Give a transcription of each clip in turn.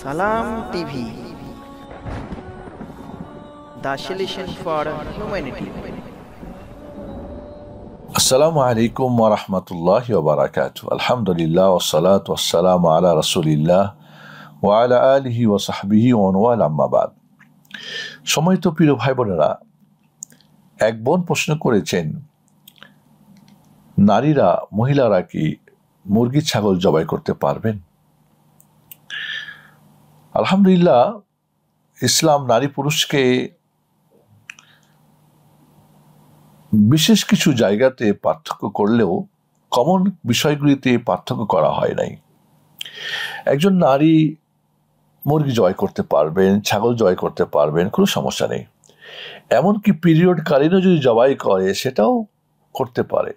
Salam TV, the solution for humanity. আসসালামু আলাইকুম ওয়া রাহমাতুল্লাহি ওয়া বারাকাতুহু। আলহামদুলিল্লাহ ওয়াসসালাতু ওয়াসসালামু আলা রাসূলিল্লাহ ওয়া আলা আলিহি ওয়া সাহবিহি ওয়া মান ওয়ালা, আম্মা বাদ। সম্মানিত প্রিয় ভাই বোনেরা, এক বোন প্রশ্ন করেছেন, নারীরা মহিলারা কি মুরগি ছাগল জবাই করতে পারবেন? আলহামদুলিল্লাহ, ইসলাম নারী পুরুষকে বিশেষ কিছু জায়গাতে পার্থক্য করলেও কমন বিষয়গুলিতে পার্থক্য করা হয় নাই। একজন নারী মুরগি জবাই করতে পারবেন, ছাগল জবাই করতে পারবেন, কোনো সমস্যা নেই। এমনকি পিরিয়ড কালীনও যদি জবাই করে সেটাও করতে পারে।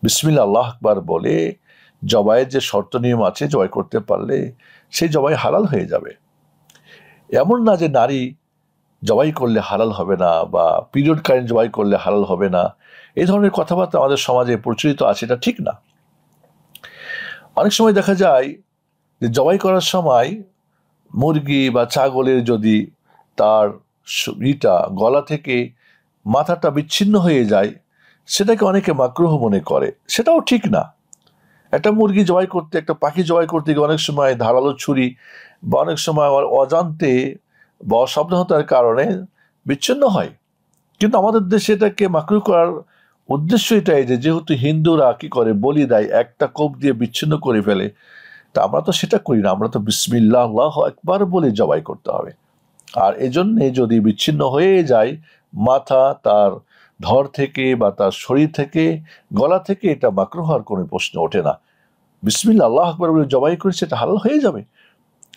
বিসমিল্লাহ আল্লাহু আকবার বলে জবাইয়ের যে শর্ত নিয়ম আছে, জবাই করতে পারলে সেই জবাই হালাল হয়ে যাবে। এমন না যে নারী জবাই করলে হালাল হবে না বা পিরিয়ডকালীন জবাই করলে হালাল হবে না, এই ধরনের কথাবার্তা আমাদের সমাজে প্রচলিত আছে, এটা ঠিক না। অনেক সময় দেখা যায় যে জবাই করার সময় মুরগি বা ছাগলের যদি তার গলা থেকে মাথাটা বিচ্ছিন্ন হয়ে যায়, সেটাকে অনেকে মাকরুহ মনে করে, সেটাও ঠিক না। একটা মুরগি জবাই করতে, একটা পাখি জবাই করতে গিয়ে অনেক সময় ধারালো ছুরি বা অনেক সময় অজান্তে বা অসাবধানতার কারণে বিচ্ছিন্ন হয়। কিন্তু আমাদের দেশে এটাকে মাকরুহ করার উদ্দেশ্য এটাই যে যেহেতু হিন্দুরা কি করে, বলি দেয়, একটা কোপ দিয়ে বিচ্ছিন্ন করে ফেলে, তা আমরা তো সেটা করি না। আমরা তো বিসমিল্লাহ আল্লাহু আকবার বলে জবাই করতে হবে। আর এজন্যে যদি বিচ্ছিন্ন হয়ে যায় মাথা তার ধর থেকে বা তার শরীর থেকে, গলা থেকে, এটা মাকরুহ হওয়ার কোনো প্রশ্ন ওঠে না। বিসমিল্লাহ আল্লাহু আকবার বলে জবাই করে সেটা হালাল হয়ে যাবে।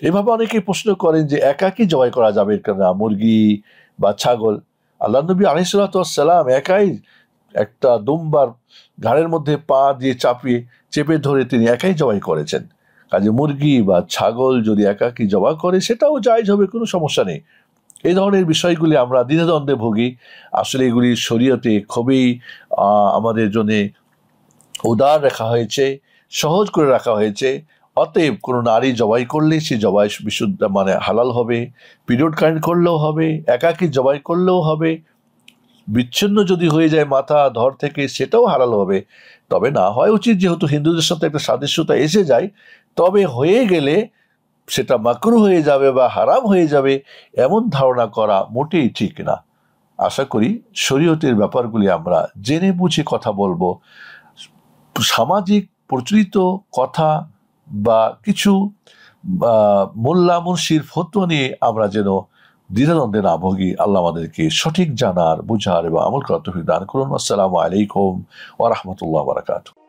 এভাবে অনেকেই প্রশ্ন করেন যে একাকি জবাই করা যাবে না মুরগি বা ছাগল। আল্লাহ নবী আলাইহিস সালাতু ওয়াস সালাম একাই একটা দুম্বার ঘাড়ের মধ্যে পা দিয়ে চেপে ধরে তিনি একাই জবাই করেছেন। কাজে মুরগি বা ছাগল যদি একাকি জবাই করে সেটাও জায়েজ হবে, কোনো সমস্যা নেই। এই ধরনের বিষয়গুলি আমরা দ্বিধাদ্বন্দ্বে ভুগি। আসলে এগুলি শরীয়তে খুবই আমাদের জন্য উদার রাখা হয়েছে, সহজ করে রাখা হয়েছে। অতএব কোনো নারী জবাই করলে সে জবাই বিশুদ্ধ মানে হালাল হবে, পিরিয়ড কালীন করলেও হবে, একাকি জবাই করলেও হবে, বিচ্ছিন্ন যদি হয়ে যায় মাথা ধর থেকে সেটাও হালাল হবে। তবে না হয় উচিত, যেহেতু হিন্দুদের সাথে একটা সাদৃশ্যতা এসে যায়, তবে হয়ে গেলে সেটা মাকরুহ হয়ে যাবে বা হারাম হয়ে যাবে এমন ধারণা করা মোটেই ঠিক না। আশা করি শরীয়তের ব্যাপারগুলি আমরা জেনে বুঝে কথা বলবো। সামাজিক প্রচলিত কথা বা কিছু মোল্লা মুন্সির ফতোয়া নিয়ে আমরা যেন দ্বিধাদ্বন্দ্বে না ভোগি। আল্লাহ আমাদেরকে সঠিক জানার, বুঝার এবং আমল করার তৌফিক দান করুন। আসসালামু আলাইকুম ওয়া রাহমাতুল্লাহি ওয়া বারাকাতুহু।